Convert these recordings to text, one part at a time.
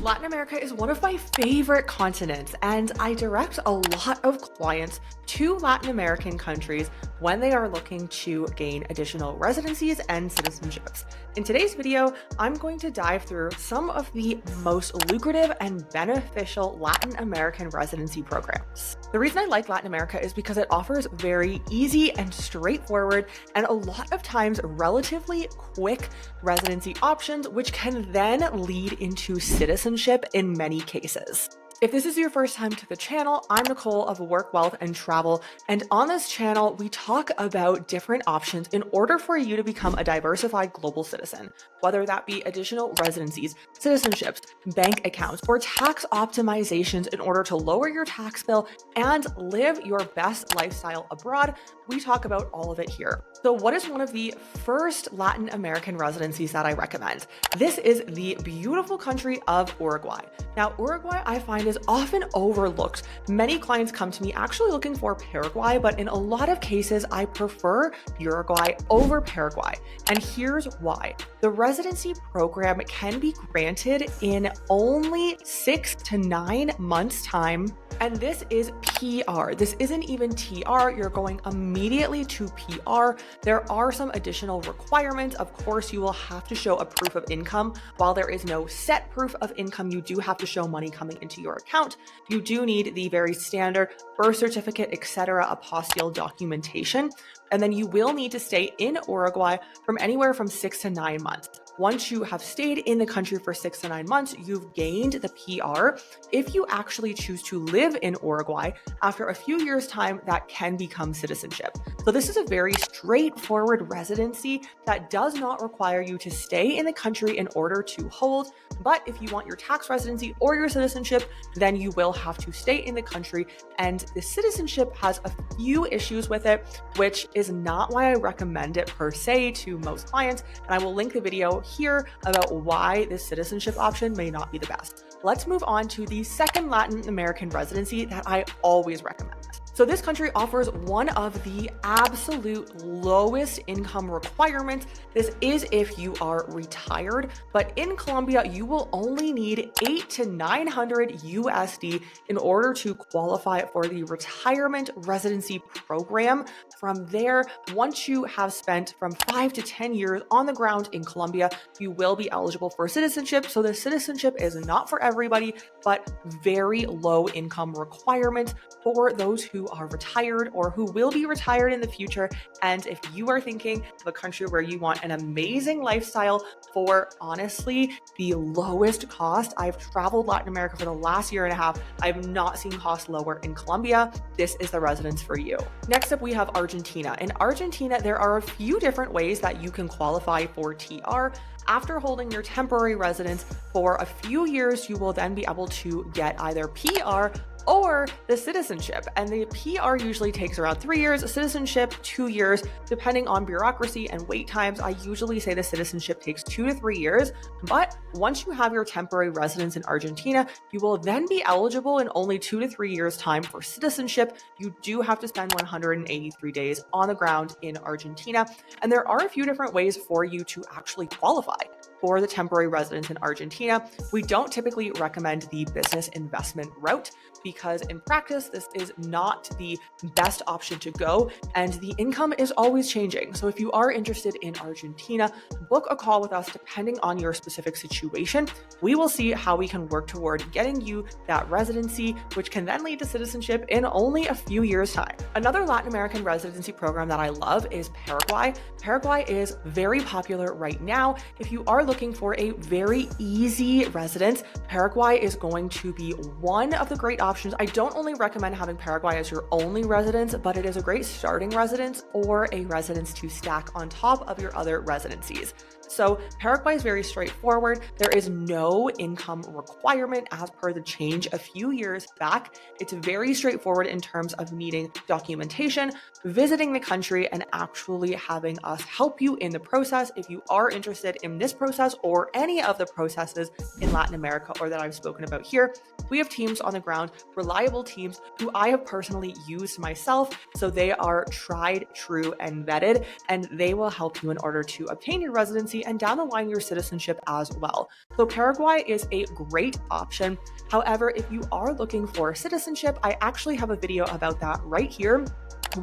Latin America is one of my favorite continents, and I direct a lot of clients to Latin American countries when they are looking to gain additional residencies and citizenships. In today's video, I'm going to dive through some of the most lucrative and beneficial Latin American residency programs. The reason I like Latin America is because it offers very easy and straightforward and a lot of times relatively quick residency options, which can then lead into citizenship in many cases. If this is your first time to the channel, I'm Nicole of Work, Wealth, and Travel, and on this channel, we talk about different options in order for you to become a diversified global citizen, whether that be additional residencies, citizenships, bank accounts, or tax optimizations in order to lower your tax bill and live your best lifestyle abroad. We talk about all of it here. So what is one of the first Latin American residencies that I recommend? This is the beautiful country of Uruguay. Now, Uruguay, I find, is often overlooked. Many clients come to me actually looking for Paraguay, but in a lot of cases, I prefer Uruguay over Paraguay. And here's why. The residency program can be granted in only 6 to 9 months' time. And this is PR. This isn't even TR. You're going immediately to PR. There are some additional requirements. Of course, you will have to show a proof of income. While there is no set proof of income, you do have to show money coming into your account. You do need the very standard birth certificate, etc., apostille documentation. And then you will need to stay in Uruguay from anywhere from 6 to 9 months. Once you have stayed in the country for 6 to 9 months, you've gained the PR. If you actually choose to live in Uruguay, after a few years' time, that can become citizenship. So this is a very straightforward residency that does not require you to stay in the country in order to hold. But if you want your tax residency or your citizenship, then you will have to stay in the country. And the citizenship has a few issues with it, which is not why I recommend it per se to most clients. And I will link the video here about why this citizenship option may not be the best. Let's move on to the second Latin American residency that I always recommend. So this country offers one of the absolute lowest income requirements. This is if you are retired, but in Colombia, you will only need 800 to 900 USD in order to qualify for the retirement residency program. From there, once you have spent from 5 to 10 years on the ground in Colombia, you will be eligible for citizenship. So the citizenship is not for everybody, but very low income requirement for those who are retired or who will be retired in the future. And if you are thinking of a country where you want an amazing lifestyle for honestly the lowest cost, I've traveled Latin America for the last year and a half. I've not seen costs lower in Colombia. This is the residence for you. Next up, we have Argentina. In Argentina, there are a few different ways that you can qualify for TR. After holding your temporary residence for a few years, you will then be able to get either PR or the citizenship. And the PR usually takes around 3 years, citizenship 2 years, depending on bureaucracy and wait times. I usually say the citizenship takes 2 to 3 years, but once you have your temporary residence in Argentina, you will then be eligible in only 2 to 3 years time for citizenship. You do have to spend 183 days on the ground in Argentina. And there are a few different ways for you to actually qualify for the temporary residence in Argentina. We don't typically recommend the business investment route because in practice, this is not the best option to go and the income is always changing. So if you are interested in Argentina, book a call with us depending on your specific situation. We will see how we can work toward getting you that residency, which can then lead to citizenship in only a few years' time. Another Latin American residency program that I love is Paraguay. Paraguay is very popular right now. If you are looking for a very easy residence, Paraguay is going to be one of the great options. I don't only recommend having Paraguay as your only residence, but it is a great starting residence or a residence to stack on top of your other residencies. So Paraguay is very straightforward. There is no income requirement as per the change a few years back. It's very straightforward in terms of needing documentation, visiting the country, and actually having us help you in the process. If you are interested in this process or any of the processes in Latin America or that I've spoken about here, we have teams on the ground, reliable teams who I have personally used myself. So they are tried, true, and vetted, and they will help you in order to obtain your residency residency and down the line your citizenship as well. So Paraguay is a great option. However, if you are looking for citizenship, I actually have a video about that right here.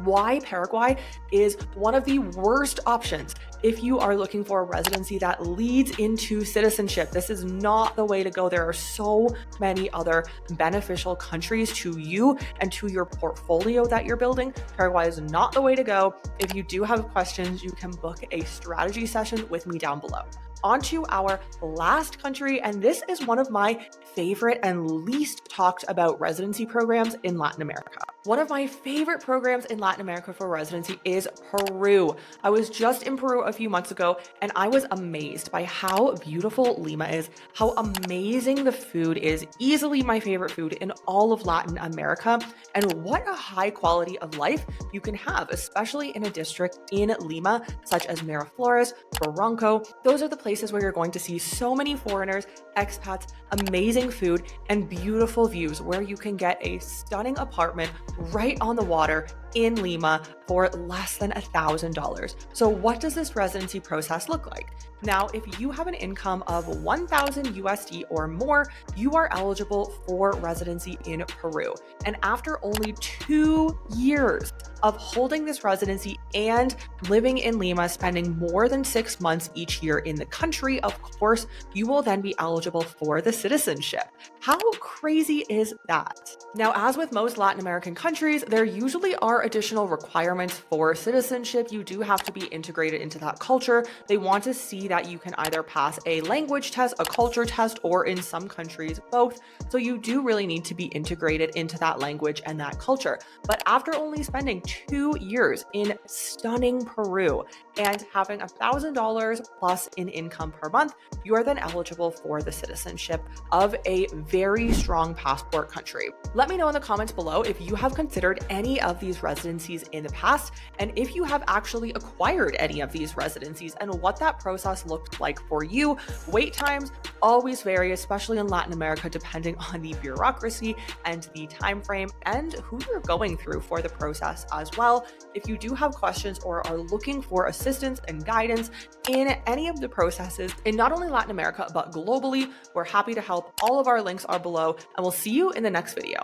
Why Paraguay is one of the worst options if you are looking for a residency that leads into citizenship. This is not the way to go. There are so many other beneficial countries to you and to your portfolio that you're building. Paraguay is not the way to go. If you do have questions, you can book a strategy session with me down below. On to our last country, and this is one of my favorite and least talked about residency programs in Latin America. One of my favorite programs in Latin America for residency is Peru. I was just in Peru a few months ago, and I was amazed by how beautiful Lima is, how amazing the food is, easily my favorite food in all of Latin America, and what a high quality of life you can have, especially in a district in Lima, such as Miraflores, Barranco. Those are the places where you're going to see so many foreigners, expats, amazing food, and beautiful views where you can get a stunning apartment right on the water in Lima for less than $1,000. So what does this residency process look like? Now, if you have an income of 1,000 USD or more, you are eligible for residency in Peru. And after only 2 years of holding this residency and living in Lima, spending more than 6 months each year in the country, of course, you will then be eligible for the citizenship. How crazy is that? Now, as with most Latin American countries, there usually are additional requirements for citizenship. You do have to be integrated into that culture. They want to see that you can either pass a language test, a culture test, or in some countries, both. So you do really need to be integrated into that language and that culture. But after only spending 2 years in stunning Peru and having $1,000 plus in income per month, you are then eligible for the citizenship of a very strong passport country. Let me know in the comments below if you have considered any of these residencies in the past, and if you have actually acquired any of these residencies and what that process looked like for you. Wait times always vary, especially in Latin America, depending on the bureaucracy and the time frame and who you're going through for the process as well. If you do have questions or are looking for assistance and guidance in any of the processes in not only Latin America, but globally, we're happy to help. All of our links are below, and we'll see you in the next video.